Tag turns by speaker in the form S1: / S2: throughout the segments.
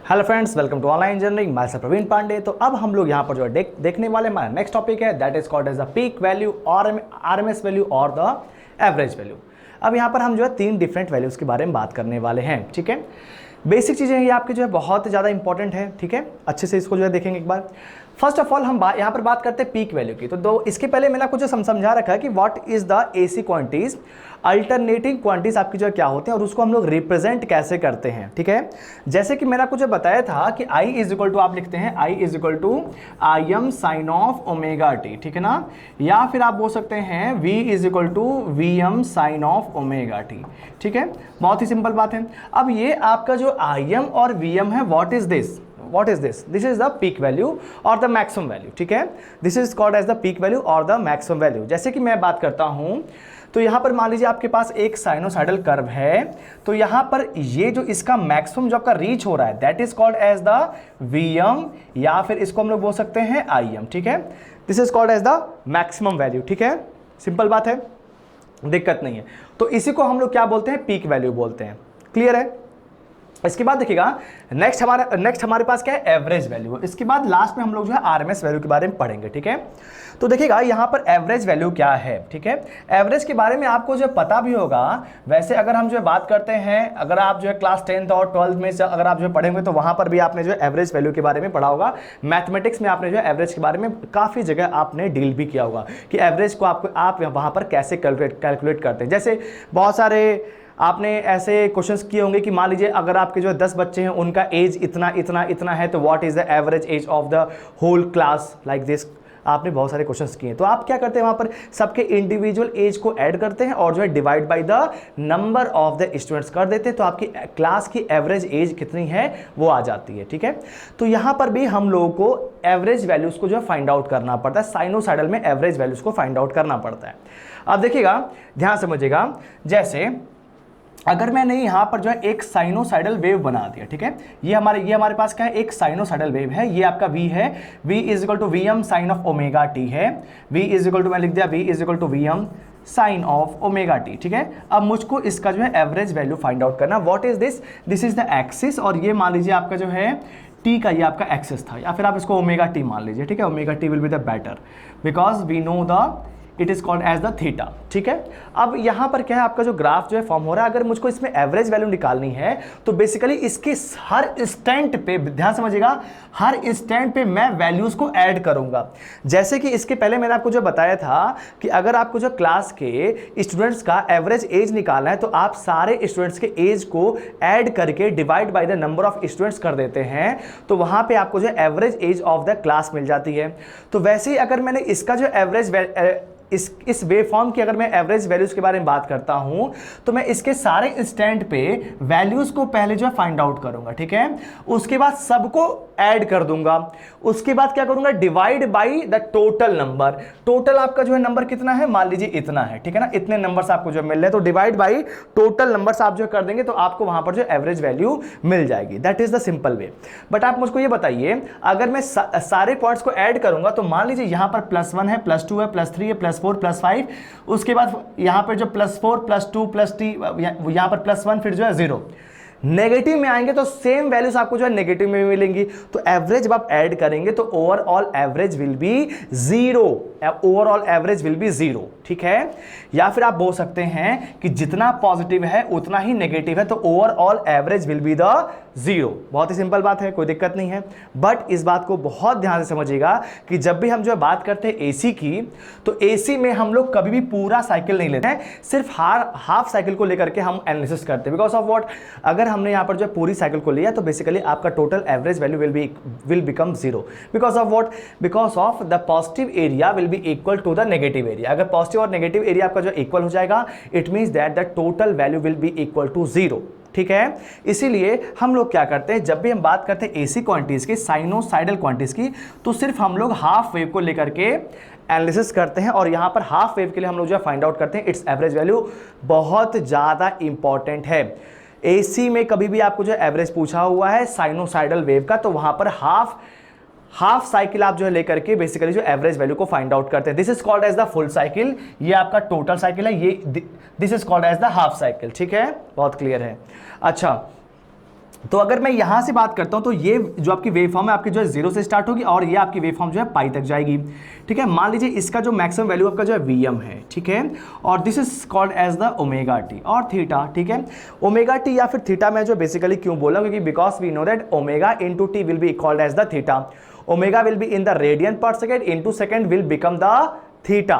S1: Hello friends, welcome to online engineering. मैं प्रवीण पांडे। तो अब हम लोग यहाँ पर जो है देखने वाले हमारा नेक्स्ट टॉपिक है, that is called as the peak value और आरएमएस वैल्यू और द एवरेज वैल्यू। अब यहाँ पर हम जो है 3 डिफरेंट वैल्यूज़ के बारे में बात करने वाले हैं। ठीक है, बेसिक चीज़ें ये आपके जो है बहुत ज़्यादा इंपॉर्टेंट है। ठीक है, अच्छे से इसको जो है देखेंगे एक बार। फर्स्ट ऑफ ऑल हम यहाँ पर बात करते हैं पीक वैल्यू की। तो इसके पहले मैंने आपको जो समझा रखा है कि what is the AC quantities, alternating quantities आपकी जो है क्या होते हैं और उसको हम लोग रिप्रेजेंट कैसे करते हैं। ठीक है, जैसे कि मैंने आपको जो बताया था कि I इज इक्वल टू, आप लिखते हैं I is equal to I M sine of omega t. ठीक है ना, या फिर आप बोल सकते हैं V is equal to V M sine of omega t. ठीक है, बहुत ही सिंपल बात है। अब ये आपका जो आई एम और वी एम है, what is this? What is this? This is the peak value or the maximum value. ठीक है, this is called as the peak value or the maximum value। जैसे कि मैं बात करता हूं तो यहां पर मान लीजिए आपके पास एक साइनोसाइडल कर्व है, तो यहां पर ये जो इसका मैक्सिमम जो आपका रीच हो रहा है, that is called as the VM, या फिर इसको हम लोग बोल सकते हैं आईएम। ठीक है, this is called as the maximum value. ठीक है, सिंपल बात है, दिक्कत नहीं है। तो इसी को हम लोग क्या बोलते हैं? पीक वैल्यू बोलते हैं। क्लियर है? इसके बाद देखिएगा नेक्स्ट हमारे पास क्या है? Average value. इसके बाद लास्ट में हम लोग जो है आरएमएस वैल्यू के बारे में पढ़ेंगे। ठीक है, तो देखिएगा यहाँ पर एवरेज वैल्यू क्या है। ठीक है, एवरेज के बारे में आपको जो पता भी होगा। वैसे अगर हम जो है बात करते हैं, अगर आप जो है क्लास 10th और 12th में अगर आप जो पढ़ेंगे तो वहाँ पर भी आपने जो है एवरेज वैल्यू के बारे में पढ़ा होगा। मैथमेटिक्स में आपने जो है एवरेज के बारे में काफ़ी जगह आपने डील भी किया होगा कि एवरेज को आप वहाँ पर कैसे कैलकुलेट करते हैं। जैसे बहुत सारे आपने ऐसे क्वेश्चंस किए होंगे कि मान लीजिए अगर आपके जो 10 बच्चे हैं, उनका एज इतना इतना इतना है, तो what is the average age of the whole class, like this. आपने बहुत सारे क्वेश्चंस किए, तो आप क्या करते हैं? वहां पर सबके इंडिविजुअल एज को ऐड करते हैं और जो है divide by the number of the students कर देते हैं, तो आपकी क्लास की एवरेज एज कितनी है वो आ जाती है। ठीक है, तो यहां पर भी हम लोगों को एवरेज वैल्यूज को जो है फाइंड आउट करना पड़ता है। साइनोसाइडल में एवरेज वैल्यूज को फाइंड आउट करना पड़ता है। अब देखिएगा, ध्यान समझिएगा, जैसे अगर मैंने यहाँ पर जो है एक साइनोसाइडल वेव बना दिया। ठीक है, ये हमारे पास क्या है? एक साइनोसाइडल वेव है। ये आपका V है, V is equal to V M sine of omega t है। V इज इक्वल टू, मैं लिख दिया V is equal to V M sine of omega t. ठीक है, अब मुझको इसका जो है एवरेज वैल्यू फाइंड आउट करना। What is this? This is the axis, और ये मान लीजिए आपका जो है टी का ये आपका एक्सिस था, या फिर आप इसको ओमेगा टी मान लीजिए। ठीक है, omega t will be the better because we know the it is called as the theta. ठीक है, अब यहां पर क्या है? आपका जो ग्राफ जो है फॉर्म हो रहा है, अगर मुझको इसमें एवरेज वैल्यू निकालनी है तो बेसिकली इसके हर इंस्टेंट पे, ध्यान समझिएगा, हर इंस्टेंट पे मैं वैल्यूज को ऐड करूंगा। जैसे कि इसके पहले मैंने आपको जो बताया था कि अगर आपको जो क्लास के स्टूडेंट्स का एवरेज एज निकालना है, तो आप सारे स्टूडेंट्स के एज को ऐड करके divide by the number of students कर देते हैं, तो वहां पे आपको जो average age of the class मिल जाती है। तो वैसे ही अगर मैंने इसका जो एवरेज इस वेव फॉर्म की अगर मैं एवरेज वैल्यूज के बारे में बात करता हूं, तो मैं इसके सारे इंस्टेंट पे वैल्यूज को पहले जो है फाइंड आउट करूंगा। ठीक है, उसके बाद सबको ऐड कर दूंगा। उसके बाद क्या करूंगा? Divide by the total number. Total आपका जो है नंबर कितना है? मान लीजिए इतना है। ठीक है ना, इतने नंबर्स आपको जो मिल रहे हैं, तो डिवाइड बाय टोटल नंबर्स आप जो कर देंगे तो आपको वहां पर जो एवरेज वैल्यू मिल जाएगी। That is the simple way. But आप मुझको ये बताइए, अगर मैं सारे पॉइंट्स को ऐड करूंगा, तो मान लीजिए यहां पर +1 है, +2 है, +3 है, +4, +5, उसके बाद यहां पर जो +4, +2, +t, यहां पर +1, फिर जो है 0। नेगेटिव में आएंगे तो सेम वैल्यूज आपको जो है नेगेटिव में भी मिलेंगी। तो एवरेज जब आप ऐड करेंगे तो overall average will B 0। Overall average will B 0। ठीक है, या फिर आप बोल सकते हैं कि जितना पॉजिटिव है उतना ही नेगेटिव है, तो overall average will be the 0। बहुत ही सिंपल बात है, कोई दिक्कत नहीं है। बट इस बात को बहुत ध्यान से समझिएगा कि जब भी हम जो है बात करते हैं एसी की, तो एसी में हम लोग कभी भी पूरा साइकिल नहीं लेते हैं, सिर्फ हाफ साइकिल को लेकर के हम एनालिसिस करते हैं। Because of what? अगर हमने यहाँ पर जो पूरी साइकिल को लिया तो बेसिकली आपका total average value will become 0। Because of what? Because of the positive area will be equal to the negative area. अगर पॉजिटिव और नेगेटिव एरिया आपका जो इक्वल हो जाएगा, it means that the total value will be equal to 0। ठीक है, इसीलिए हम लोग क्या करते हैं, जब भी हम बात करते हैं एसी क्वांटिटीज की, साइनोसाइडल क्वांटिटीज की, तो सिर्फ हम लोग हाफ वेव को लेकर के एनालिसिस करते हैं, और यहां पर हाफ वेव के लिए हम लोग जो फाइंड आउट करते हैं इट्स एवरेज वैल्यू। बहुत ज्यादा इंपॉर्टेंट है। एसी में कभी भी आपको जो एवरेज पूछा हुआ है साइनोसाइडल वेव का, तो वहां पर हाफ साइकिल आप जो है लेकर के बेसिकली जो एवरेज वैल्यू को फाइंड आउट करते हैं। This is called as the full cycle. ये आपका टोटल साइकिल है, ये this is called as the half cycle. ठीक है, बहुत क्लियर है। अच्छा, तो अगर मैं यहां से बात करता हूं तो ये जो आपकी वेव फॉर्म है आपकी जो है 0 से स्टार्ट होगी और ये आपकी वेव फॉर्म जो है पाई तक जाएगी, ठीक है। मान लीजिए इसका जो मैक्सिमम वैल्यू आपका जो है Vm है, ठीक है, और this is called as the omega t और थीटा, ठीक है। ओमेगा टी या फिर थीटा मैं जो बेसिकली क्यों बोला, क्योंकि because we know that omega into t will be called as the theta. Omega will be in the radian per second, into second will become the theta,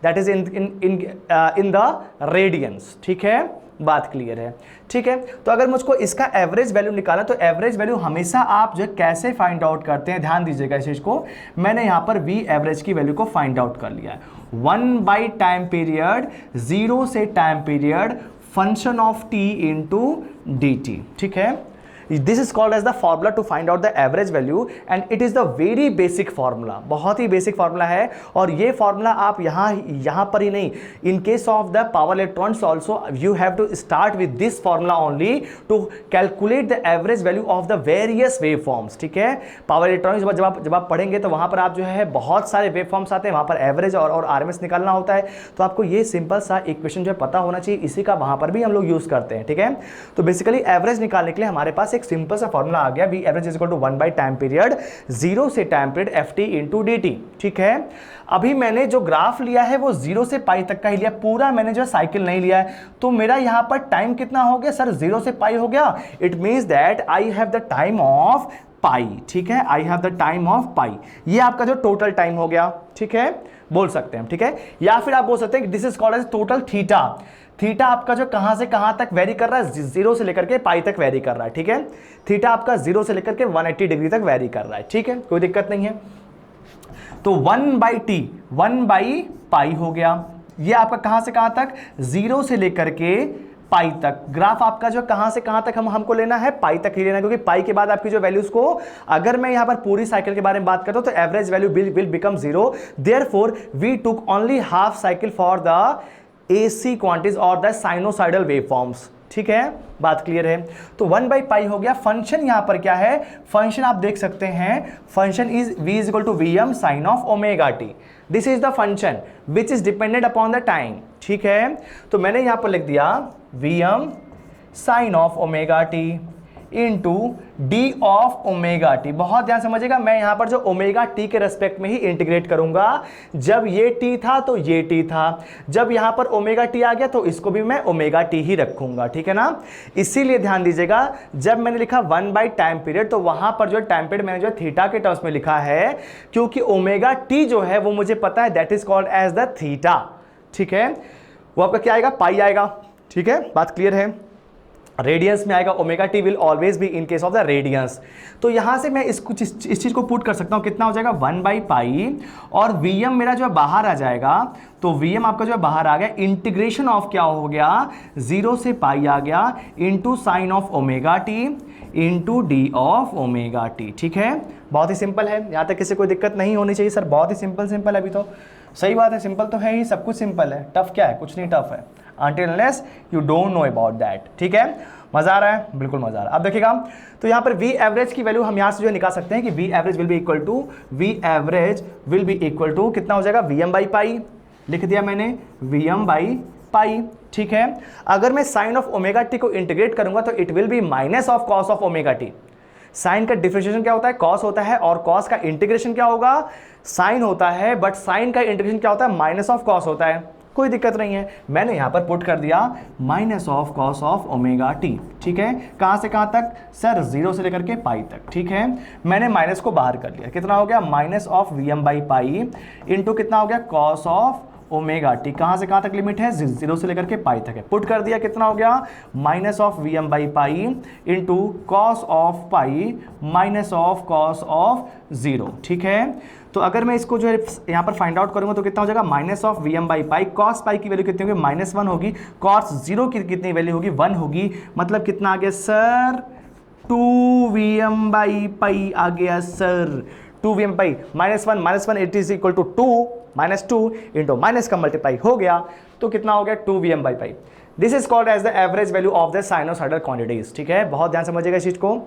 S1: that is in the radians, ठीक है। बात clear है, ठीक है। तो अगर मुझको इसका एवरेज वैल्यू निकालना, तो एवरेज वैल्यू हमेशा आप जो कैसे फाइंड आउट करते हैं, ध्यान दीजिएगा इस चीज को। मैंने यहां पर वी एवरेज की वैल्यू को फाइंड आउट कर लिया है, 1 टाइम पीरियड, 0 से time period, function of t into D t, ठीक है। This is called as the formula to find out the average value and it is the very basic formula, बहुत ही basic formula है। और ये formula आप यहाँ पर ही नहीं, in case of the power electrons also you have to start with this formula only to calculate the average value of the various wave forms, ठीक है। पावर इलेक्ट्रॉनिक्स जब आप पढ़ेंगे तो वहां पर आप जो है बहुत सारे वेव फॉर्म्स आते हैं, वहां पर एवरेज और आरएमएस निकालना होता है। तो आपको ये सिंपल सा इक्वेशन जो है पता होना चाहिए, इसी का वहां पर भी हम लोग यूज करते हैं, ठीक है। तो बेसिकली एवरेज निकालने के लिए हमारे पास एक सिंपल सा फॉर्मूला आ गया, V average is equal to 1 time period, 0 से time period F T into D t, ठीक है। अभी मैंने जो ग्राफ लिया है वो 0 से पाई तक का ही लिया, पूरा मैंने जो साइकिल नहीं लिया है। तो मेरा यहां पर टाइम कितना हो गया सर, 0 से पाई हो गया। It means that I have the time of pi, ठीक है, I have the time of pi. ये आपका जो टोटल टाइम हो गया, ठीक है, बोल सकते हैं, ठीक है। या फिर आप बोल सकते हैं this is called as total theta. Theta आपका जो कहां से कहां तक वेरी कर रहा है, 0 से लेकर के पाई तक वेरी कर रहा है, ठीक है। थीटा आपका 0 से लेकर के 180 डिग्री तक वेरी कर रहा है, ठीक है, कोई दिक्कत नहीं है। तो 1/t 1/पाई हो गया। ये आपका कहां से कहां तक, 0 से लेकर के पाई तक। ग्राफ आपका जो कहां से कहां तक हमको लेना है, पाई तक ही लेना है, क्योंकि पाई के बाद आपकी जो वैल्यूज को, अगर मैं यहां पर पूरी साइकिल के बारे में बात करता हूं तो average value will become 0। Therefore we took only half cycle for the AC quantities और द साइनोसाइडल वेवफॉर्म्स, ठीक है, बात क्लियर है। तो 1/पाई हो गया। फंक्शन यहां पर क्या है, फंक्शन आप देख सकते हैं, function is v is equal to Vm sine of omega t. This is the function which is dependent upon the time, ठीक है। तो मैंने यहां पर लिख दिया Vm sine of omega t into d of omega t. बहुत ध्यान समझिएगा, मैं यहां पर जो ओमेगा टी के रेस्पेक्ट में ही इंटीग्रेट करूंगा। जब ये टी था तो ये टी था, जब यहां पर ओमेगा टी आ गया तो इसको भी मैं ओमेगा टी ही रखूंगा, ठीक है ना। इसीलिए ध्यान दीजिएगा, जब मैंने लिखा 1 टाइम पीरियड तो वहां पर जो टाइम पीरियड मैंने जो थीटा के टर्म्स में लिखा है, क्योंकि ओमेगा टी जो है वो मुझे पता है that is called as the theta, ठीक है। वो आपका क्या आएगा, पाई आएगा, ठीक है, बात क्लियर है। रेडियंस में आएगा, omega t will always be in case of the radians. तो यहां से मैं इस चीज को पुट कर सकता हूं, कितना हो जाएगा 1/पाई, और Vm मेरा जो है बाहर आ जाएगा। तो Vm आपका जो है बाहर आ गया, इंटीग्रेशन ऑफ क्या हो गया, 0 से पाई आ गया, into sine of omega t into d of omega t, ठीक है। बहुत ही सिंपल है, यहां तक किसी कोई दिक्कत नहीं होनी चाहिए सर, बहुत ही सिंपल है। अभी तो सही बात है, सिंपल तो है ही, सब कुछ सिंपल है, टफ क्या है, कुछ नहीं टफ है, until unless you don't know about that, ठीक है। मजा आ रहा है, बिल्कुल मजा आ रहा है। अब देखिएगा, तो यहाँ पर V एवरेज की वैल्यू हम यहाँ से जो निकाल सकते हैं कि V average will be equal to कितना हो जाएगा, Vm/पाई लिख दिया मैंने, Vm/पाई, ठीक है। अगर मैं साइन ऑफ ओमेगा टी को इंटीग्रेट करूंगा तो it will be minus of cos of omega t. Sine का डिफरेंशिएशन क्या होता है, कॉस होता है, और कॉस का इंटीग्रेशन क्या होगा, साइन होता है, बट साइन का इंटीग्रेशन क्या होता है, माइनस ऑफ कॉस होता है। कोई दिक्कत नहीं है, मैंने यहां पर पुट कर दिया minus of cos of omega t, ठीक है। कहां से कहां तक सर, 0 से लेकर के पाई तक, ठीक है। मैंने माइनस को बाहर कर लिया, कितना हो गया, माइनस ऑफ Vm/पाई इंटू कितना हो गया, कॉस ऑफ ओमेगा टी। कहां से कहां तक लिमिट है, 0 से लेकर के पाई तक है। पुट कर दिया, कितना हो गया, माइनस ऑफ Vm/पाई into cos of pi minus of cos of 0, ठीक है। तो अगर मैं इसको जो है यहाँ पर फाइंड आउट करूंगा तो कितना हो जाएगा, माइनस ऑफ Vm/पाई, कॉस पाई की वैल्यू कितनी होगी, -1 होगी, कॉस 0 की कितनी वैल्यू होगी, 1 होगी, मतलब कितना आ गया सर, 2Vm/पाई आ गया सर, 2Vm/पाई, -1 it is equal to 2 into minus का मल्टीप्लाई हो गया, तो कितना हो गया, 2Vm/पाई। This is called as the average value of the sinusoidal quantities, ठीक है। बहुत ध्यान समझिएगा इस चीज को,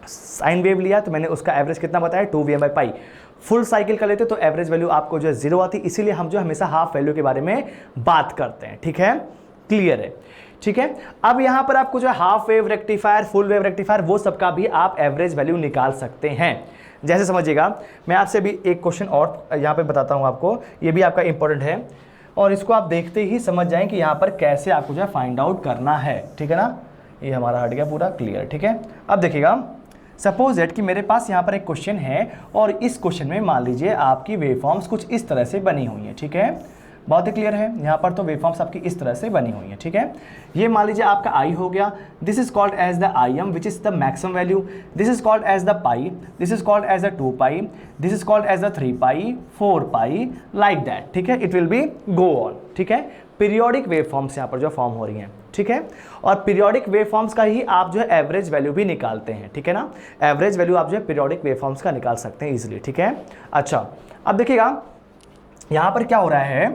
S1: साइन वेव लिया तो मैंने उसका एवरेज कितना बताया, 2Vm/पाई। फुल साइकिल कर लेते तो एवरेज वैल्यू आपको जो है 0 आती, इसीलिए हम जो हमेशा हाफ वैल्यू के बारे में बात करते हैं, ठीक है, क्लियर है। ठीक है। अब यहां पर आपको जो है half wave rectifier, full wave rectifier, वो सबका भी आप एवरेज वैल्यू निकाल सकते हैं। जैसे समझिएगा, मैं आपसे भी एक क्वेश्चन और यहां पे बताता हूं आपको, ये भी आपका इंपॉर्टेंट है और इसको आप देखते ही समझ जाएं कि यहां पर कैसे आपको जो है फाइंड आउट करना है, ठीक है ना। ये हमारा हट गया पूरा क्लियर, ठीक है। अब देखिएगा, सपोज दैट कि मेरे पास यहाँ पर एक क्वेश्चन है और इस क्वेश्चन में मान लीजिए आपकी वेवफॉर्म्स कुछ इस तरह से बनी हुई हैं, ठीक है। बहुत ही क्लियर है, यहाँ पर तो वेवफॉर्म्स आपकी इस तरह से बनी हुई हैं, ठीक है। ये मान लीजिए आपका आई हो गया, this is called as the I M which is the maximum value, this is called as the pi, this is called as the 2 pi, this is called as the 3 pi, 4 pi, like that, ठीक है। It will be go on, ठीक है। Periodic waveforms यहाँ पर जो form हो रही हैं, ठीक है। और पीरियोडिक वेवफॉर्म्स का ही आप जो है एवरेज वैल्यू भी निकालते हैं, ठीक है ना। एवरेज वैल्यू आप जो है पीरियोडिक वेवफॉर्म्स का निकाल सकते हैं इजीली, ठीक है। अच्छा, अब देखिएगा यहाँ पर क्या हो रहा है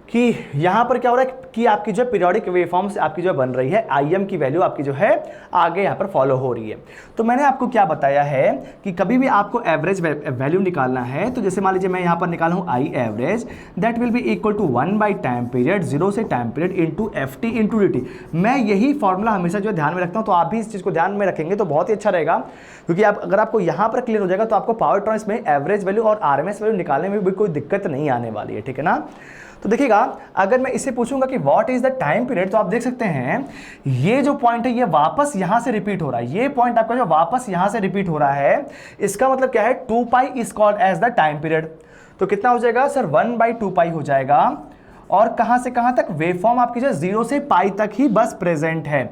S1: कि यहाँ पर क्या हो रहा है कि आपकी जो पीरियोडिक वेवफॉर्म्स आपकी जो बन रही है, आईएम की वैल्यू आपकी जो है आगे यहाँ पर फॉलो हो रही है। तो मैंने आपको क्या बताया है कि कभी भी आपको एवरेज वैल्यू निकालना है, तो जैसे मान लीजिए मैं यहाँ पर निकाला हूँ I average, that will be equal to 1 by time period, 0 से time period into F T into D t. मैं यही फॉर्मूला हमेशा जो ध्यान में रखता हूँ, तो आप भी इस चीज़ को ध्यान में रखेंगे तो बहुत ही अच्छा रहेगा, क्योंकि आप अगर आपको यहाँ पर क्लियर हो जाएगा तो आपको पावर ट्रांस में एवरेज वैल्यू और आरएमएस वैल्यू निकालने में भी कोई दिक्कत नहीं आने वाली है, ठीक है ना। तो देखिएगा, अगर मैं इससे पूछूंगा कि what is the time period, तो आप देख सकते हैं ये जो पॉइंट है ये वापस यहां से रिपीट हो रहा है, ये पॉइंट आपका जो वापस यहां से रिपीट हो रहा है, इसका मतलब क्या है, 2 pi is called as the time period. तो कितना हो जाएगा सर, 1/2 पाई हो जाएगा। और कहां से कहां तक, वेवफॉर्म आपकी जो 0 से पाई तक ही बस प्रेजेंट है।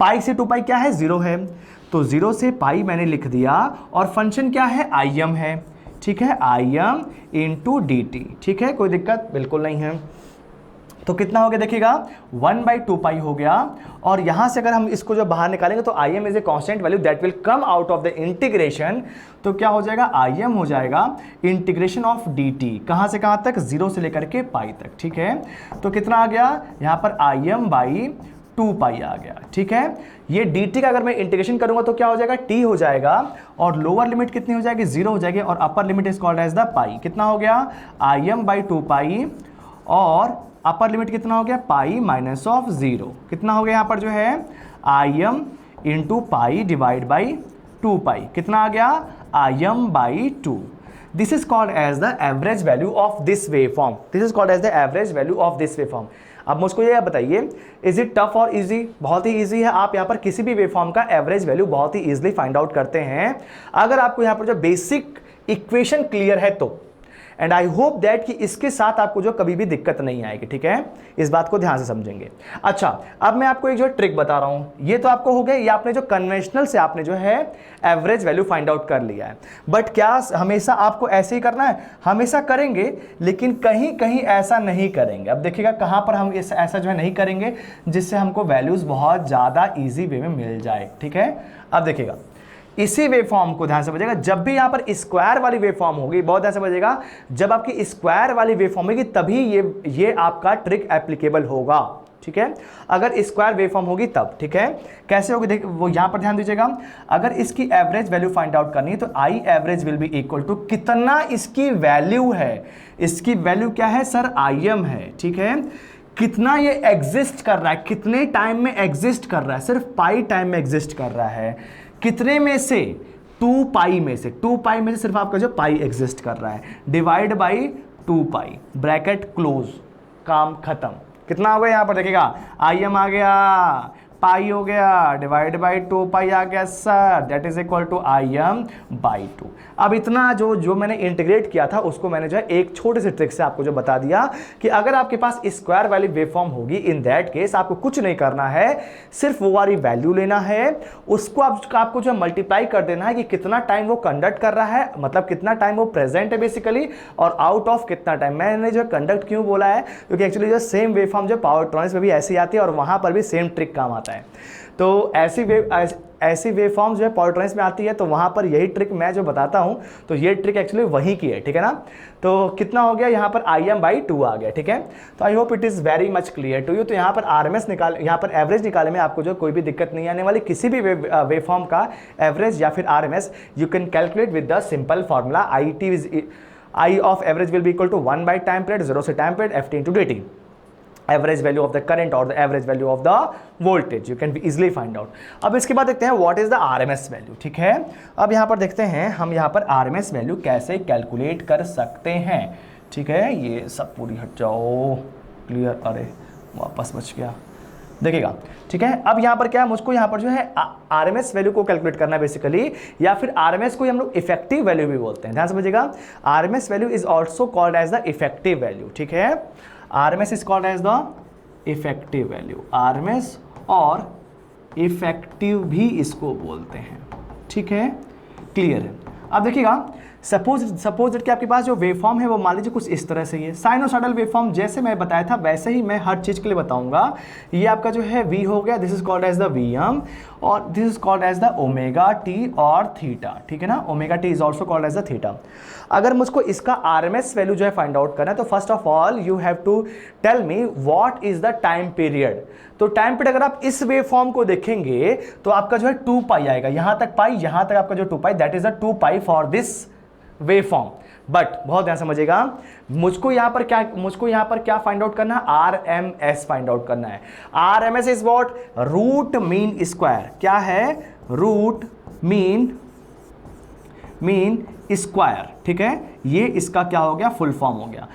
S1: पाई से 2 पाई क्या है, 0 है, तो 0 से पाई मैंने लिख दिया। और फंक्शन क्या है, आई एम है, ठीक है, I M into D t, ठीक है, कोई दिक्कत बिल्कुल नहीं है। तो कितना हो गया देखिएगा, 1/2 पाई हो गया। और यहां से अगर हम इसको जो बाहर निकालेंगे तो I am is a constant value that will come out of the integration. तो क्या हो जाएगा, आई एम हो जाएगा इंटीग्रेशन ऑफ डी टी, कहां से कहां तक, 0 से लेकर के पाई तक, ठीक है। तो कितना आ गया यहां पर, आई एम बाई 2 पाई आ गया, ठीक है। ये dt का अगर मैं इंटीग्रेशन करूंगा तो क्या हो जाएगा, t हो जाएगा। और लोअर लिमिट कितनी हो जाएगी, 0 हो जाएगी। और upper limit is called as the pi, कितना हो गया, आई एम बाई 2 पाई, और अपर लिमिट कितना हो गया, पाई माइनस ऑफ 0, कितना हो गया यहाँ पर जो है, I M into pi divide by 2 pi, कितना आ गया, I M by 2। This is called as the average value of this waveform, this is called as the average value of this waveform. अब मुझको ये बताइए, इज इट टफ और easy, बहुत ही इजी है। आप यहाँ पर किसी भी वेवफॉर्म का एवरेज वैल्यू बहुत ही इजीली फाइंड आउट करते हैं, अगर आपको यहाँ पर जो बेसिक इक्वेशन क्लियर है तो। एंड आई होप दैट कि इसके साथ आपको जो कभी भी दिक्कत नहीं आएगी, ठीक है, इस बात को ध्यान से समझेंगे। अच्छा, अब मैं आपको एक जो ट्रिक बता रहा हूं, ये तो आपको हो गया, ये आपने जो कन्वेंशनल से आपने जो है एवरेज वैल्यू फाइंड आउट कर लिया है। बट क्या हमेशा आपको ऐसे ही करना है, हमेशा करेंगे, लेकिन कहीं कहीं ऐसा नहीं करेंगे। अब देखिएगा कहां पर हम ऐसा जो है नहीं करेंगे जिससे हमको वैल्यूज बहुत ज्यादा ईजी वे में मिल जाए, ठीक है। अब देखिएगा, इसी वेवफॉर्म को ध्यान से समझिएगा, जब भी यहां पर स्क्वायर वाली वेवफॉर्म होगी, बहुत ध्यान से समझिएगा, जब आपकी स्क्वायर वाली वेवफॉर्म होगी तभी ये आपका ट्रिक एप्लीकेबल होगा, ठीक है। अगर स्क्वायर वेवफॉर्म होगी तब, ठीक है। कैसे होगी देखिए, वो यहां पर ध्यान दीजिएगा, अगर इसकी एवरेज वैल्यू फाइंड आउट करनी है तो I average will be equal to कितना इसकी वैल्यू है, इसकी वैल्यू क्या है सर, आई एम है, ठीक है। कितना ये एग्जिस्ट कर रहा है, कितने टाइम में एग्जिस्ट कर रहा है, सिर्फ पाई टाइम में एग्जिस्ट कर रहा है, कितने में से, 2 पाई में से, 2 पाई में से सिर्फ आपका जो पाई एग्जिस्ट कर रहा है, divide by 2 pi, bracket close, काम खत्म। कितना हो गया यहाँ पर देखिएगा, आई एम आ गया, पाई हो गया, डिवाइड बाई 2 पाई आ गया sir, that is equal to I M by 2। अब इतना जो मैंने इंटीग्रेट किया था उसको मैंने जो है एक छोटे से ट्रिक से आपको जो बता दिया कि अगर आपके पास स्क्वायर वाली वेवफॉर्म होगी, इन दैट केस आपको कुछ नहीं करना है, सिर्फ वो वाली वैल्यू लेना है, उसको आपको जो मल्टीप्लाई कर देना है कि कितना टाइम वो कंडक्ट कर रहा है, मतलब कितना टाइम वो प्रेजेंट है बेसिकली, और आउट ऑफ कितना टाइम। मैंने जो कंडक्ट क्यों बोला है, क्योंकि एक्चुअली जो सेम वेवफॉर्म जो पावर इलेक्ट्रॉनिक्स में भी ऐसी आती है और वहां पर भी सेम ट्रिक काम आता है। तो ऐसी वेवफॉर्म जो है पावर इलेक्ट्रॉनिक्स में आती है, तो वहां पर यही ट्रिक मैं जो बताता हूं, तो ये ट्रिक एक्चुअली वही की है, ठीक है ना। तो कितना हो गया यहाँ पर, आई एम बाई 2 आ गया, ठीक है। तो I hope it is very much clear to you. तो यहाँ पर आरएमएस निकाल, यहाँ पर एवरेज निकालने में आपको जो कोई भी दिक्कत नहीं आने वाली, किसी भी वेवफॉर्म का एवरेज या फिर RMS you can calculate with the simple formula, I of average will be equal to 1 by time period, 0 से time period, F T into D T. Average value of the current और the average value of the voltage, you can be easily find out. अब इसके बाद देखते हैं what is the RMS value, ठीक है। अब यहाँ पर देखते हैं हम यहाँ पर आरएमएस वैल्यू कैसे कैलकुलेट कर सकते हैं, ठीक है। ये सब पूरी हट जाओ, क्लियर, अरे वापस बच गया, देखिएगा, ठीक है। अब यहाँ पर क्या है, मुझको यहाँ पर जो है आरएमएस वैल्यू को कैलकुलेट करना है बेसिकली, या फिर आरएमएस को हम लोग इफेक्टिव वैल्यू भी बोलते हैं, ध्यान समझिएगा। RMS value is also called as the effective value, ठीक है। RMS is called as the effective value, RMS और इफेक्टिव भी इसको बोलते हैं, ठीक है, क्लियर है। अब देखिएगा, सपोज कि आपके पास जो वेवफॉर्म है वो मान लीजिए कुछ इस तरह से ही है। साइनोसॉइडल वेवफॉर्म जैसे मैं बताया था वैसे ही मैं हर चीज़ के लिए बताऊंगा। ये आपका जो है V हो गया, this is called as the Vm, और this is called as the omega t और थीटा, ठीक है ना। Omega t is also called as the theta. अगर मुझको इसका आरएमएस वैल्यू जो है फाइंड आउट करना है तो first of all you have to tell me what is the time period. तो टाइम पीरियड अगर आप इस वेव फॉर्म को देखेंगे तो आपका जो है 2 पाई आएगा, यहां तक पाई, यहां तक आपका जो 2 pi, that is the 2 pi for this wave form. But बहुत ध्यान समझिएगा, मुझको यहां पर क्या फाइंड आउट करना है, आरएमएस फाइंड आउट करना है। RMS is what, root mean square. क्या है, रूट मीन स्क्वायर, ठीक है। ये इसका क्या हो गया, फुल फॉर्म हो गया।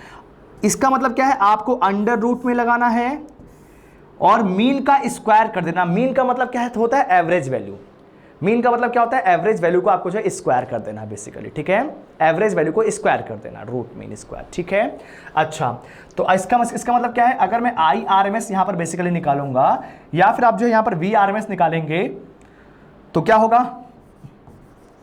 S1: इसका मतलब क्या है, आपको अंडर रूट में लगाना है और मीन का स्क्वायर कर देना। मीन का मतलब क्या है, होता है एवरेज वैल्यू। मीन का मतलब क्या होता है, एवरेज वैल्यू को आपको जो है स्क्वायर कर देना बेसिकली, ठीक है। एवरेज वैल्यू को स्क्वायर कर देना, रूट मीन स्क्वायर, ठीक है। अच्छा, तो इसका मतलब क्या है, अगर मैं आई आर एम एस यहां पर बेसिकली निकालूंगा, या फिर आप जो है यहां पर वी आर एम एस निकालेंगे तो क्या होगा,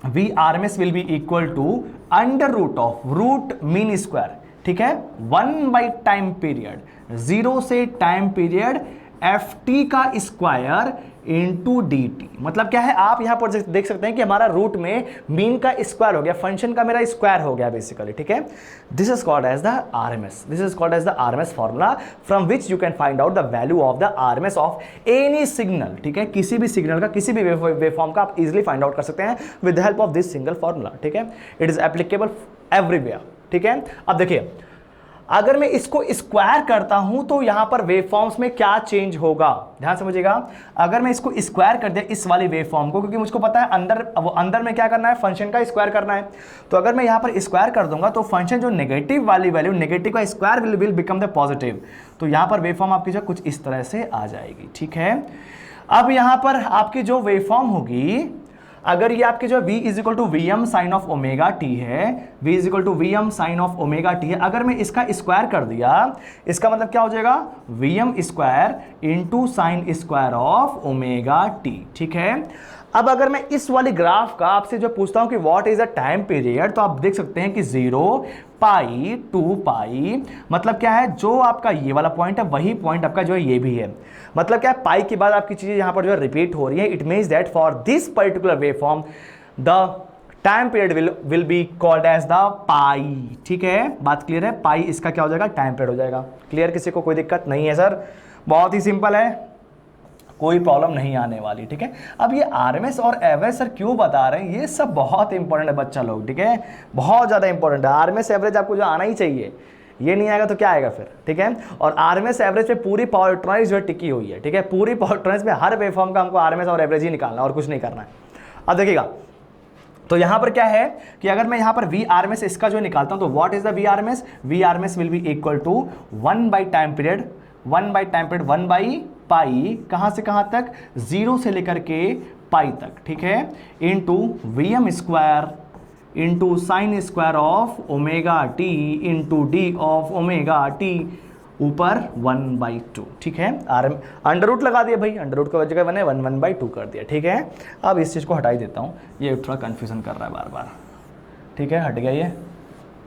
S1: V R M S will be equal to under root of root mean square, ठीक है, 1 बाई टाइम पीरियड, 0 से टाइम पीरियड एफ टी का स्क्वायर इंटू डी टी। मतलब क्या है, आप यहां पर देख सकते हैं कि हमारा रूट में मीन का स्क्वायर हो गया, फंक्शन का मेरा स्क्वायर हो गया बेसिकली, ठीक है। This is called as the RMS, this is called as the RMS formula from which you can find out the value of the RMS of any signal, ठीक है। किसी भी सिग्नल का, किसी भी वेवफॉर्म का आप इजिली फाइंड आउट कर सकते हैं with the help of this single formula, ठीक है। इट इज एप्लीकेबल एवरीवेयर, ठीक है। अब देखिए, अगर मैं इसको स्क्वायर करता हूं तो यहां पर वेवफॉर्म्स में क्या चेंज होगा, ध्यान समझिएगा। अगर मैं इसको स्क्वायर कर दिया इस वाली वेवफॉर्म को, क्योंकि मुझको पता है अंदर में क्या करना है, फंक्शन का स्क्वायर करना है, तो अगर मैं यहां पर स्क्वायर कर दूंगा तो फंक्शन जो नेगेटिव वाली वैल्यू, नेगेटिव का square will become the positive, तो यहां पर वेवफॉर्म आपकी जो कुछ इस तरह से आ जाएगी, ठीक है। अब यहां पर आपकी जो वेवफॉर्म होगी, अगर ये आपके जो v is equal to V M sine of omega t है, v is equal to V M sine of omega t है, अगर मैं इसका स्क्वायर कर दिया, इसका मतलब क्या हो जाएगा, V M square into sine square of omega t, ठीक है। अब अगर मैं इस वाली ग्राफ का आपसे जो पूछता हूं कि what is the time period, तो आप देख सकते हैं कि 0 पाई 2 पाई, मतलब क्या है, जो आपका ये वाला पॉइंट है वही पॉइंट आपका जो है ये भी है। मतलब क्या है, पाई के बाद आपकी चीजें यहां पर जो है रिपीट हो रही है। It means that for this particular waveform the time period will be called as the pi, ठीक है। बात क्लियर है, पाई इसका क्या हो जाएगा, टाइम पीरियड हो जाएगा। क्लियर, किसी को कोई दिक्कत नहीं है सर, बहुत ही सिंपल है, कोई प्रॉब्लम नहीं आने वाली, ठीक है। अब ये आरएमएस और एवरेज सर क्यों बता रहे हैं, ये सब बहुत इंपॉर्टेंट है बच्चा लोग, ठीक है, बहुत ज़्यादा इंपॉर्टेंट है। आरएमएस एवरेज आपको जो आना ही चाहिए, ये नहीं आएगा तो क्या आएगा फिर, ठीक है। और आरएमएस एवरेज पे पूरी पावर इलेक्ट्रॉनिक्स जो है टिकी हुई है, ठीक है। पूरी पावर इलेक्ट्रॉनिक्स में हर वेवफॉर्म का हमको आरएमएस और एवरेज ही निकालना, और कुछ नहीं करना है। अब देखिएगा, तो यहां पर क्या है कि अगर मैं यहां पर वी आर एम एस इसका जो निकालता हूं, तो what is the V R M S, V R M S will be equal to 1 by time period, 1 by time period, 1 by pi, कहां से कहां तक, 0 से लेकर के पाई तक, ठीक है, into V M square into sine square of omega t into d of omega t, ऊपर 1/2, ठीक है। अंडर रूट लगा दिया भाई, अंडर रूट का जगह बने 1/2 कर दिया, ठीक है। अब इस चीज़ को हटा ही देता हूँ, ये थोड़ा कन्फ्यूजन कर रहा है बार बार, ठीक है, हट गया ये,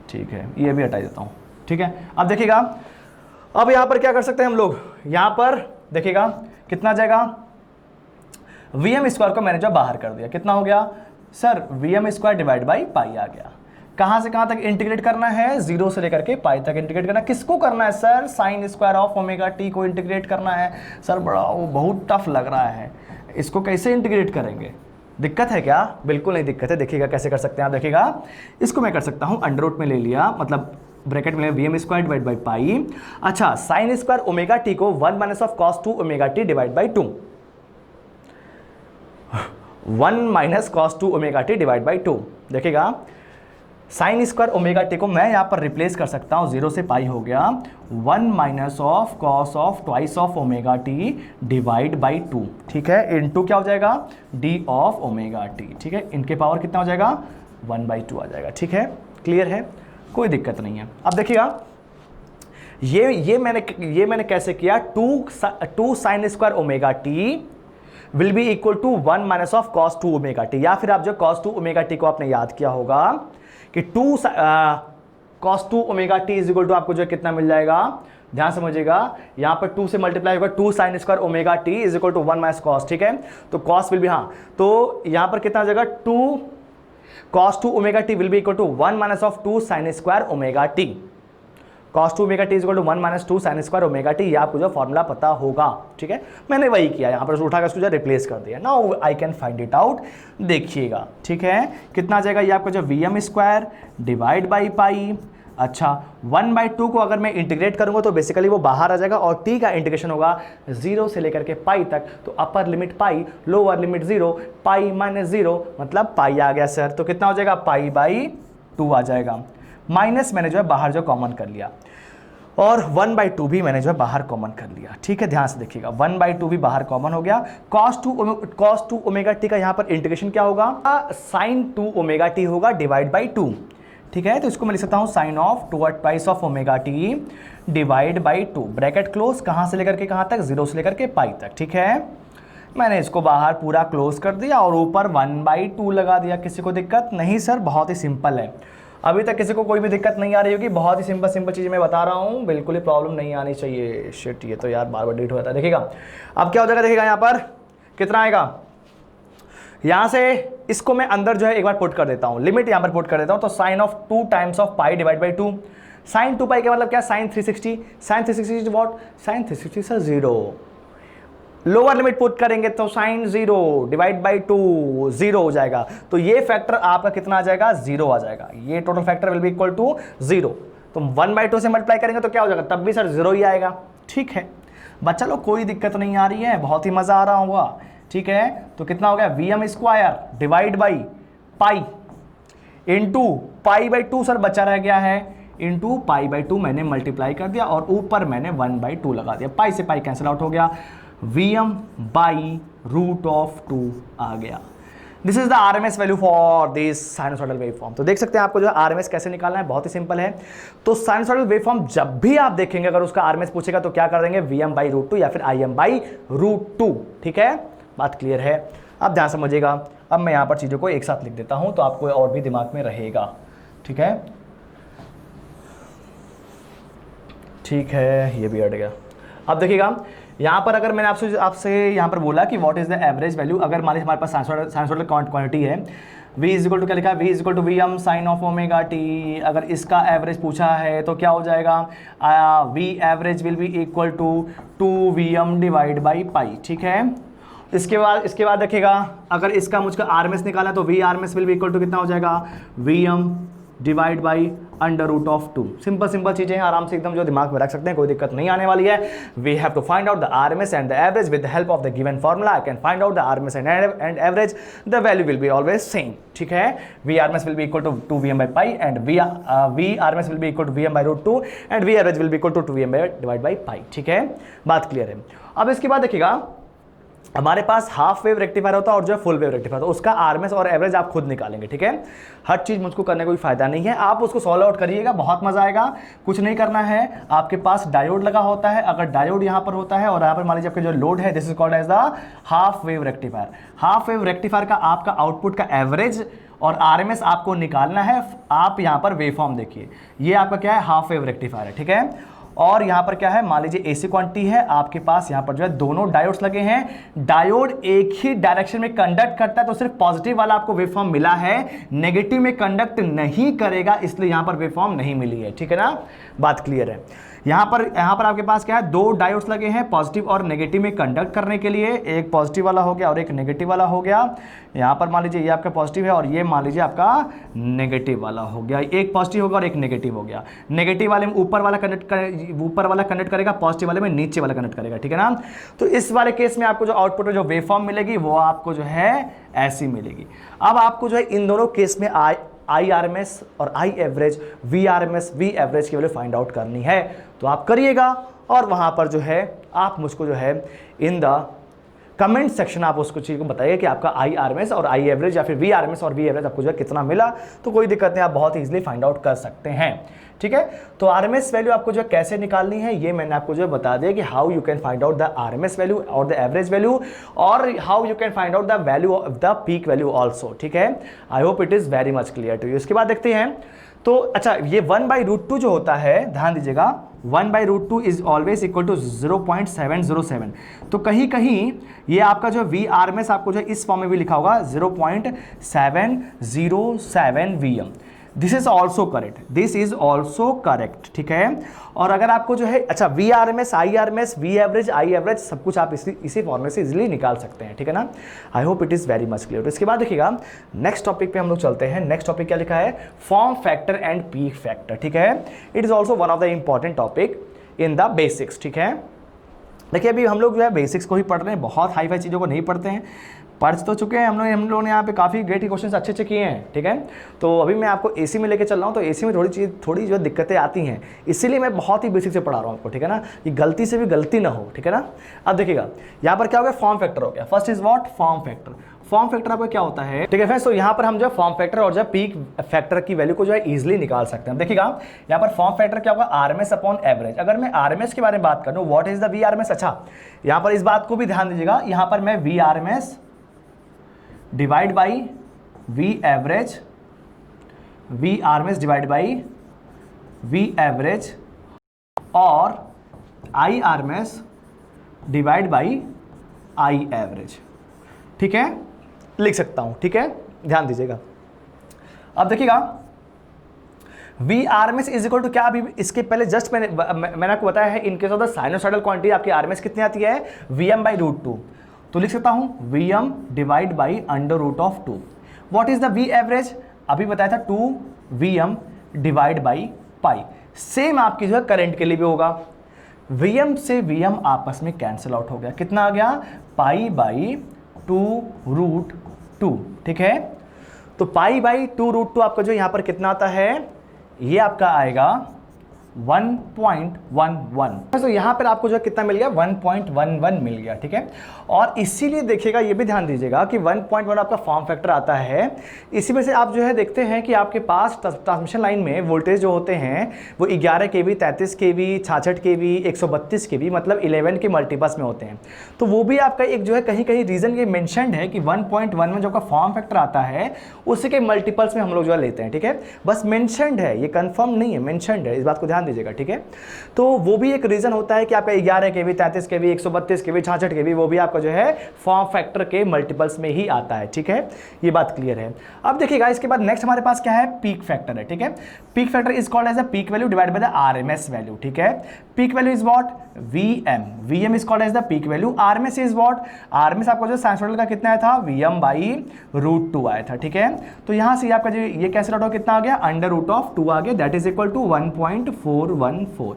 S1: ठीक है, ये भी हटा देता हूँ, ठीक है। अब देखिएगा, अब यहाँ पर क्या कर सकते हैं हम लोग, यहाँ पर देखिएगा कितना जाएगा, वी एम स्क्वायर को मैंने जो बाहर कर दिया, कितना हो गया sir, V M square divide by pi आ गया। कहां से कहां तक इंटीग्रेट करना है, 0 से लेकर के पाई तक इंटीग्रेट करना है। किसको करना है sir, sign square of omega t को इंटीग्रेट करना है। सर बड़ा वो बहुत टफ लग रहा है, इसको कैसे इंटीग्रेट करेंगे, दिक्कत है क्या, बिल्कुल नहीं दिक्कत है। देखिएगा कैसे कर सकते हैं आप, देखिएगा इसको मैं कर सकता हूं, अंडर रूट में ले लिया, मतलब ब्रैकेट में V M square divide by pi. अच्छा, साइन स्क्वायर ओमेगा टी को 1 minus of cos 2 omega t divide by 2, 1 minus cos 2 omega t divide by 2। देखिएगा साइन स्क्वायर ओमेगा टी को मैं यहाँ पर रिप्लेस कर सकता हूँ, 0 से पाई हो गया 1 minus of cos of twice of omega t divide by 2, ठीक है, इनटू क्या हो जाएगा डी ऑफ ओमेगा टी, ठीक है, इनके पावर कितना हो जाएगा 1/2 आ जाएगा, ठीक है, क्लियर है, कोई दिक्कत नहीं है। अब देखिएगा ये मैंने कैसे किया, 2 sine square omega t will be equal to 1 minus of cos 2 omega t, या फिर आप जो कॉस 2 ओमेगा टी को आपने याद किया होगा कि 2 cos 2 omega t is equal to आपको जो कितना मिल जाएगा, ध्यान समझिएगा, यहां पर 2 से मल्टीप्लाई होगा, 2 sine square omega t is equal to 1 minus cos, ठीक है, तो कॉस विल बी, हाँ, तो यहां पर कितना हो जाएगा 2 cos 2 omega t will be equal to 1 minus of 2 sine square omega t, cos 2 omega t is equal to 1 minus 2 sine square omega t, ये आपको जो फॉर्मूला पता होगा, ठीक है, मैंने वही किया, यहाँ पर उठाकर इसको जो रिप्लेस कर दिया। Now I can find it out, देखिएगा, ठीक है, कितना आ जाएगा, ये आपका जो V M square divide by pi. अच्छा, 1/2 को अगर मैं इंटीग्रेट करूंगा तो बेसिकली वो बाहर आ जाएगा, और टी का इंटीग्रेशन होगा 0 से लेकर के पाई तक, तो अपर लिमिट पाई, लोअर लिमिट 0, पाई माइनस 0 मतलब पाई आ गया सर, तो कितना हो जाएगा पाई/2 आ जाएगा, माइनस मैंने जो है बाहर जो कॉमन कर लिया, और 1/2 भी मैंने जो है बाहर कॉमन कर लिया, ठीक है, ध्यान से देखिएगा 1/2 भी बाहर कॉमन हो गया। cos 2 ओमेगा टी का यहाँ पर इंटीग्रेशन क्या होगा, sin 2 ओमेगा टी होगा डिवाइड बाई 2, ठीक है, तो इसको मैं लिख सकता हूँ sine of 2/2 of omega t divide by 2, bracket close, कहाँ से लेकर के कहाँ तक, 0 से लेकर के पाई तक, ठीक है, मैंने इसको बाहर पूरा क्लोज कर दिया और ऊपर 1/2 लगा दिया। किसी को दिक्कत नहीं सर, बहुत ही सिंपल है, अभी तक किसी को कोई भी दिक्कत नहीं आ रही होगी, बहुत ही सिंपल चीज़ मैं बता रहा हूँ, बिल्कुल ही प्रॉब्लम नहीं आनी चाहिए। शिट, ये तो यार बार बार डिलीट हो जाता है। देखिएगा अब क्या हो जाएगा, देखिएगा यहाँ पर कितना आएगा, यहाँ से इसको मैं अंदर जो है एक बार पुट कर देता हूँ, लिमिट यहाँ पर पुट कर देता हूँ, तो sine of 2 times of pi divide by 2, sine 2 pi का मतलब क्या, sine 360, sine 360 what, sine 360 sir 0, lower limit put करेंगे तो साइन 0 डिवाइड बाई 2 0 हो जाएगा, तो ये फैक्टर आपका कितना आ जाएगा 0 आ जाएगा, ये total factor will be equal to 0, तो 1/2 से मल्टीप्लाई करेंगे तो क्या हो जाएगा, तब भी सर 0 ही आएगा, ठीक है बच्चा लोग, कोई दिक्कत नहीं आ रही है, बहुत ही मजा आ रहा होगा, ठीक है, तो कितना हो गया V M square divide by pi into पाई/2 सर बचा रह गया है, इंटू पाई/2 मैंने मल्टीप्लाई कर दिया और ऊपर मैंने 1/2 लगा दिया, पाई से पाई कैंसिल आउट हो गया, Vm/√2 आ गया। This is the RMS value for this sinusoidal waveform. तो देख सकते हैं आपको जो है RMS कैसे निकालना है, बहुत ही सिंपल है। तो साइनसॉइडल वेवफॉर्म जब भी आप देखेंगे, अगर उसका RMS पूछेगा तो क्या कर देंगे, Vm/√2 या फिर Im/√2, ठीक है, बात क्लियर है। अब ध्यान समझिएगा, अब मैं यहाँ पर चीज़ों को एक साथ लिख देता हूँ तो आपको और भी दिमाग में रहेगा, ठीक है, ठीक है, ये भी हट गया। अब देखिएगा यहाँ पर अगर मैंने आपसे यहाँ पर बोला कि what is the average value, अगर मान लीजिए हमारे पास साइनसॉइडल क्वांटिटी है, v इज इक्वल टू क्या लिखा है, v is equal to Vm sine of omega t, अगर इसका एवरेज पूछा है तो क्या हो जाएगा, v average will be equal to 2Vm divide by pi, ठीक है। इसके बाद देखिएगा, अगर इसका मुझको RMS निकालना तो v RMS will be equal to कितना हो जाएगा, Vm डिवाइड बाई √2। सिंपल चीजें हैं, आराम से एकदम जो दिमाग में रख सकते हैं, कोई दिक्कत नहीं आने वाली है। We have to find out the RMS and the average with the help of the given formula. I can find out the RMS and average, the value will be always same, ठीक है। v RMS will be equal to 2Vm by pi and v RMS will be equal to Vm/√2 and v average will be equal to 2Vm divide by pi, ठीक है, बात clear है। अब इसके बाद देखिएगा, हमारे पास हाफ वेव रेक्टिफायर होता है और जो है फुल वेव रेक्टिफायर, तो उसका RMS और एवरेज आप खुद निकालेंगे, ठीक है। हर चीज़ मुझको करने का कोई फायदा नहीं है, आप उसको सॉल्व आउट करिएगा, बहुत मजा आएगा। कुछ नहीं करना है, आपके पास डायोड लगा होता है, अगर डायोड यहाँ पर होता है और यहाँ पर मान लीजिए आपका जो लोड है, this is called as the half wave rectifier. Half wave rectifier का आपका आउटपुट का एवरेज और RMS आपको निकालना है। आप यहाँ पर वेवफॉर्म देखिए, ये आपका क्या है, हाफ वेव रेक्टिफायर है, ठीक है। और यहाँ पर क्या है, मान लीजिए एसी क्वांटिटी है आपके पास, यहाँ पर जो है दोनों डायोड्स लगे हैं, डायोड एक ही डायरेक्शन में कंडक्ट करता है, तो सिर्फ पॉजिटिव वाला आपको वेवफॉर्म मिला है, नेगेटिव में कंडक्ट नहीं करेगा, इसलिए यहाँ पर वेवफॉर्म नहीं मिली है। ठीक है ना, बात क्लियर है। यहाँ पर आपके पास क्या है, दो डायोड्स लगे हैं पॉजिटिव और नेगेटिव में कंडक्ट करने के लिए, एक पॉजिटिव वाला हो गया और एक नेगेटिव वाला हो गया। यहाँ पर मान लीजिए ये आपका पॉजिटिव है और ये मान लीजिए आपका नेगेटिव वाला हो गया, एक पॉजिटिव होगा और एक नेगेटिव हो गया। नेगेटिव वाले में ऊपर वाला कनेक्ट करेगा, पॉजिटिव वाले में नीचे वाला कनेक्ट करेगा। ठीक है ना, तो इस वाले केस में आपको जो आउटपुट में जो वेवफॉर्म मिलेगी वो आपको जो है ऐसी मिलेगी। अब आपको जो है इन दोनों केस में आई आरएमएस और I average, V RMS, V average की वैल्यू फाइंड आउट करनी है, तो आप करिएगा और वहां पर जो है आप मुझको जो है इन द कमेंट सेक्शन आप उसको चीज़ को बताइए कि आपका आई आरएमएस और आई एवरेज या फिर वी आरएमएस और वी एवरेज आपको जो है कितना मिला। तो कोई दिक्कत नहीं, आप बहुत ईजिली फाइंड आउट कर सकते हैं। ठीक है, तो आरएमएस वैल्यू आपको जो है कैसे निकालनी है ये मैंने आपको जो है बता दिया कि how you can find out the RMS value और द एवरेज वैल्यू, और how you can find out the value of the peak value also. ठीक है, I hope it is very much clear to you. इसके बाद देखते हैं, तो अच्छा ये 1/√2 जो होता है, ध्यान दीजिएगा, 1/√2 इज ऑलवेज इक्वल टू 0.707। तो कहीं कहीं ये आपका जो वी आरएमएस आपको जो इस फॉर्म में भी लिखा होगा 0.707 VM। This is also correct, this is also correct. ठीक है, और अगर आपको जो है अच्छा V RMS, I RMS, V average, I average सब कुछ आप इसी फॉर्मेट से इजीली निकाल सकते हैं। ठीक है ना, आई hope it is very much clear. तो इसके बाद देखिएगा नेक्स्ट टॉपिक पे हम लोग चलते हैं। नेक्स्ट टॉपिक क्या लिखा है, form factor and peak factor. ठीक है, it is also one of the important topic in the basics. ठीक है, देखिए अभी हम लोग जो है बेसिक्स को ही पढ़ रहे हैं, बहुत हाई फाई चीज़ों को नहीं पढ़ते हैं। पढ़ तो चुके हैं हम लोगों ने यहाँ पे काफ़ी ग्रेट क्वेश्चंस अच्छे किए हैं। ठीक है, तो अभी मैं आपको एसी में लेके चल रहा हूँ, तो एसी में थोड़ी जो दिक्कतें आती हैं, इसीलिए मैं बहुत ही बेसिक से पढ़ा रहा हूँ आपको। ठीक है ना, ये गलती से भी गलती ना हो। ठीक है ना, अब देखिएगा यहाँ पर क्या हो गया, फॉर्म फैक्टर हो गया। First is what, form factor. Form factor आपका क्या होता है, ठीक है फ्रेंड्स, तो यहाँ पर हम जो फॉर्म फैक्टर और जो पीक फैक्टर की वैल्यू को जो है इजीली निकाल सकते हैं। देखिएगा यहाँ पर फॉर्म फैक्टर क्या होगा, आरएमएस अपॉन एवरेज। अगर मैं आरएमएस के बारे में बात करूँ, what is the V RMS. अच्छा यहाँ पर इस बात को भी ध्यान दीजिएगा, यहाँ पर मैं V RMS divide by V average, V RMS divide by V average और I RMS divide by I average, ठीक है, लिख सकता हूं। ठीक है, ध्यान दीजिएगा। अब देखिएगा V RMS is equal to क्या, अभी इसके पहले जस्ट मैंने आपको बताया है in case of the sinusoidal quantity आपकी आरएमएस कितनी आती है, VM/√2। तो लिख सकता हूं VM divide by √2। What is the V average, अभी बताया था 2VM divide by pi. Same आपकी जो है करंट के लिए भी होगा, VM से VM आपस में कैंसिल आउट हो गया, कितना आ गया, π/2√2। ठीक है, तो π/2√2 आपका जो यहां पर कितना आता है, ये आपका आएगा 1.11। तो यहां पर आपको जो कितना मिल गया, 1.11 मिल गया। ठीक है, और इसीलिए देखिएगा, ये भी ध्यान दीजिएगा कि 1.1 आपका फॉर्म फैक्टर आता है। इसी में से आप जो है देखते हैं कि आपके पास ट्रांसमिशन लाइन में वोल्टेज जो होते हैं वो 11 kV, 33 kV, 66 kV, 132 kV, मतलब 11 के मल्टीपल्स में होते हैं। तो वो भी आपका एक जो है कहीं कहीं रीजन ये मेंशन्ड है कि 1.1 में जो आपका फॉर्म फैक्टर आता है उसी के मल्टीपल्स में हम लोग जो है लेते हैं। ठीक है, बस मेंशन्ड है, ये कंफर्म नहीं है, मेंशन्ड है, इस बात को ध्यान दीजिएगा। ठीक है, तो वो भी एक रीजन होता है कि आपका 11 kV, 33 kV, 132 kV, 66 kV, वो भी आपका जो है फॉर्म फैक्टर के मल्टीपल्स में ही आता है। ठीक है, ये बात क्लियर है। अब देखिएगा इसके बाद नेक्स्ट हमारे पास क्या है, पीक फैक्टर है। ठीक है, peak factor is called as a peak value divide by the RMS value. ठीक है, peak value is what, VM is called as the peak value. RMS is what, RMS आपको जो साइनसॉइडल का कितना आया था, VM/√2 आया था। ठीक है, तो यहां से आपका जो ये कैंसिल आउट कितना आ गया, √2 आ गया, that is equal to 1.414।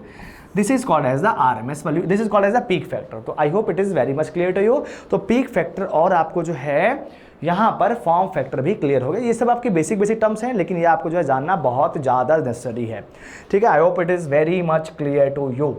S1: This is called as the RMS value. This is called as the peak factor. तो I hope it is very much clear to you. तो peak factor और आपको जो है यहाँ पर फॉर्म फैक्टर भी clear हो गया। ये सब आपकी बेसिक टर्म्स हैं, लेकिन ये आपको जो है जानना बहुत ज़्यादा नेसेसरी है। ठीक है, I hope it is very much clear to you.